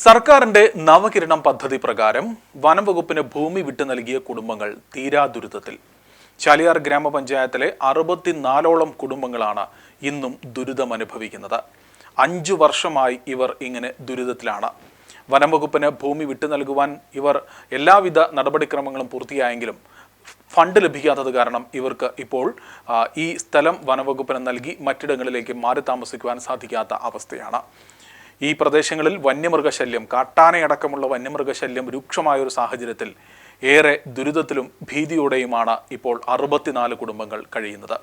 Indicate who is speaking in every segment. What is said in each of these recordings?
Speaker 1: സർക്കാരിന്റെ നവകിരണം പദ്ധതി പ്രകാരം വനംവകുപ്പിന് ഭൂമി വിട്ടു നൽകിയ കുടുംബങ്ങൾ തീരാ ദുരിതത്തിൽ. ചാലിയാർ ഗ്രാമപഞ്ചായത്തിലെ 64ഓളം കുടുംബങ്ങളാണ് ഇന്നും ദുരിതം അനുഭവിക്കുന്നത്. 5 വർഷമായി ഇവർ ഇങ്ങനെ ദുരിതത്തിലാണ്. വനംവകുപ്പിന് ഭൂമി വിട്ടു നൽകുവാൻ ഇവർ എല്ലാവിധ നടപടിക്രമങ്ങളും പൂർത്തിയായെങ്കിലും ഫണ്ട് ലഭിക്കാത്തത് കാരണം ഇവർക്ക് ഇപ്പോൾ ഈ സ്ഥലം വനംവകുപ്പിന് നൽകി മറ്റിടങ്ങളിലേക്ക് മാറി താമസിക്കുവാൻ സാധിക്കാത്ത അവസ്ഥയാണ്. ഈ പ്രദേശങ്ങളിൽ വന്യമൃഗശല്യം, കാട്ടാനയടക്കമുള്ള വന്യമൃഗശല്യം രൂക്ഷമായൊരു സാഹചര്യത്തിൽ ഏറെ ദുരിതത്തിലും ഭീതിയോടെയുമാണ് ഇപ്പോൾ 64 കുടുംബങ്ങൾ കഴിയുന്നത്.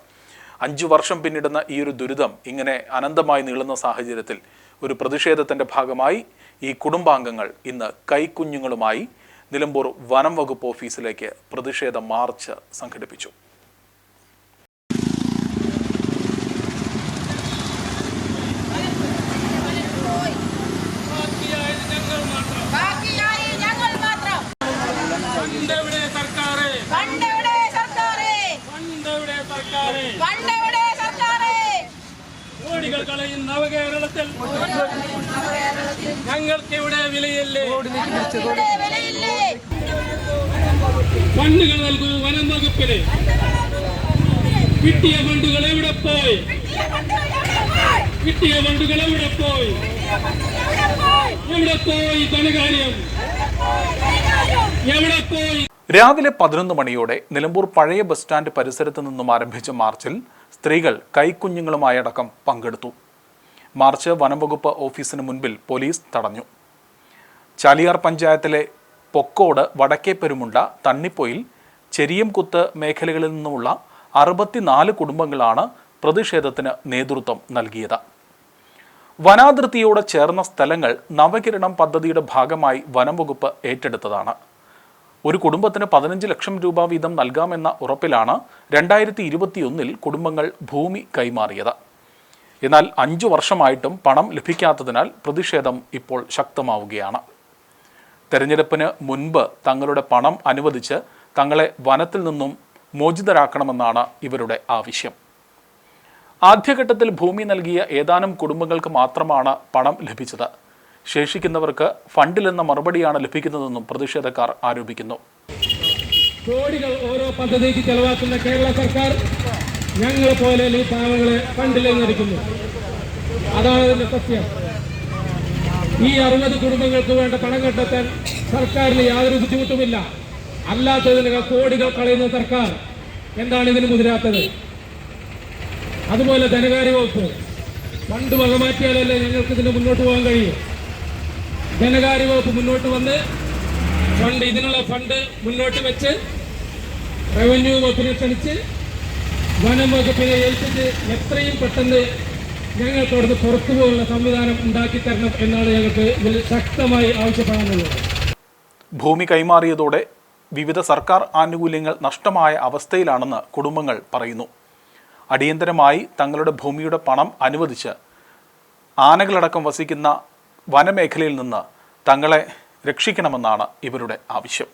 Speaker 1: 5 വർഷം പിന്നിടുന്ന ഈ ഒരു ദുരിതം ഇങ്ങനെ അനന്തമായി നീളുന്ന സാഹചര്യത്തിൽ ഒരു പ്രതിഷേധത്തിൻ്റെ ഭാഗമായി ഈ കുടുംബാംഗങ്ങൾ ഇന്ന് കൈക്കുഞ്ഞുങ്ങളുമായി നിലമ്പൂർ വനം വകുപ്പ് ഓഫീസിലേക്ക് പ്രതിഷേധ മാർച്ച് സംഘടിപ്പിച്ചു.
Speaker 2: നവകേരളത്തിൽ ഞങ്ങൾക്ക് ഇവിടെ വിലയില്ലേ? ഫണ്ടുകൾ നൽകൂ വനം വകുപ്പിന്. കിട്ടിയ ഫണ്ടുകൾ എവിടെ പോയി? കിട്ടിയ ഫണ്ടുകൾ എവിടെ പോയി? എവിടെ പോയി ധനകാര്യം? എവിടെ പോയി?
Speaker 1: രാവിലെ 11 മണിയോടെ നിലമ്പൂർ പഴയ ബസ് സ്റ്റാൻഡ് പരിസരത്ത് നിന്നും ആരംഭിച്ച മാർച്ചിൽ സ്ത്രീകൾ കൈക്കുഞ്ഞുങ്ങളുമായടക്കം പങ്കെടുത്തു. മാർച്ച് വനംവകുപ്പ് ഓഫീസിന് മുൻപിൽ പോലീസ് തടഞ്ഞു. ചാലിയാർ പഞ്ചായത്തിലെ പൊക്കോട്, വടക്കേപ്പെരുമുണ്ട, തണ്ണിപ്പൊയിൽ, ചെരിയംകുത്ത് മേഖലകളിൽ നിന്നുമുള്ള 64 കുടുംബങ്ങളാണ് പ്രതിഷേധത്തിന് നേതൃത്വം നൽകിയത്. വനാതിർത്തിയോട് ചേർന്ന സ്ഥലങ്ങൾ നവകിരണം പദ്ധതിയുടെ ഭാഗമായി വനംവകുപ്പ് ഏറ്റെടുത്തതാണ്. ഒരു കുടുംബത്തിന് 15 ലക്ഷം രൂപ വീതം നൽകാമെന്ന ഉറപ്പിലാണ് 2021 കുടുംബങ്ങൾ ഭൂമി കൈമാറിയത്. എന്നാൽ 5 വർഷമായിട്ടും പണം ലഭിക്കാത്തതിനാൽ പ്രതിഷേധം ഇപ്പോൾ ശക്തമാവുകയാണ്. തെരഞ്ഞെടുപ്പിന് മുൻപ് തങ്ങളുടെ പണം അനുവദിച്ച് തങ്ങളെ വനത്തിൽ നിന്നും മോചിതരാക്കണമെന്നാണ് ഇവരുടെ ആവശ്യം. ആദ്യഘട്ടത്തിൽ ഭൂമി നൽകിയ ഏതാനും കുടുംബങ്ങൾക്ക് മാത്രമാണ് പണം ലഭിച്ചത്. ശേഷിക്കുന്നവർക്ക് ഫണ്ടിലെന്ന മറുപടിയാണ് ലഭിക്കുന്നതെന്നും പ്രതിഷേധക്കാർ ആരോപിക്കുന്നു.
Speaker 2: കോടികൾ ഓരോ പദ്ധതിക്ക് ചെലവാക്കുന്ന കേരള സർക്കാർ ഞങ്ങളെ പോലെ ഈ പാവങ്ങളെ ഫണ്ടിലെന്നടിക്കുന്നു. അതാണ് ഇതിന്റെ സത്യം. ഈ 60 കുടുംബങ്ങൾക്ക് വേണ്ട പണം കണ്ടെത്താൻ സർക്കാരിന് യാതൊരു ബുദ്ധിമുട്ടുമില്ല. അല്ലാത്തതിനേക്കാൾ കോടികൾ കളയുന്ന സർക്കാർ എന്താണ് ഇതിന് മുതിരാത്തത്? അതുപോലെ ധനകാര്യ വകുപ്പ് ഫണ്ട് വകമാറ്റിയാലല്ലേ ഞങ്ങൾക്ക് ഇതിന് മുന്നോട്ട് പോകാൻ കഴിയും. ധനകാര്യ വകുപ്പ് മുന്നോട്ട് വന്ന് ഇതിനുള്ള ഫണ്ട് മുന്നോട്ട് വെച്ച് റവന്യൂ വകുപ്പിനെ ക്ഷണിച്ച് വനം വകുപ്പിനെ ഏൽപ്പിച്ച് എത്രയും പെട്ടെന്ന് ഞങ്ങൾക്ക് അവിടുന്ന് പുറത്തു പോകാനുള്ള സംവിധാനം ഉണ്ടാക്കി തരണം എന്നാണ് ഞങ്ങൾക്ക് ഇതിൽ ശക്തമായി ആവശ്യപ്പെടാനുള്ളത്.
Speaker 1: ഭൂമി കൈമാറിയതോടെ വിവിധ സർക്കാർ ആനുകൂല്യങ്ങൾ നഷ്ടമായ അവസ്ഥയിലാണെന്ന് കുടുംബങ്ങൾ പറയുന്നു. അടിയന്തരമായി തങ്ങളുടെ ഭൂമിയുടെ പണം അനുവദിച്ച് ആനകളടക്കം വസിക്കുന്ന വനമേഖലയിൽ നിന്ന് തങ്ങളെ രക്ഷിക്കണമെന്നാണ് ഇവരുടെ ആവശ്യം.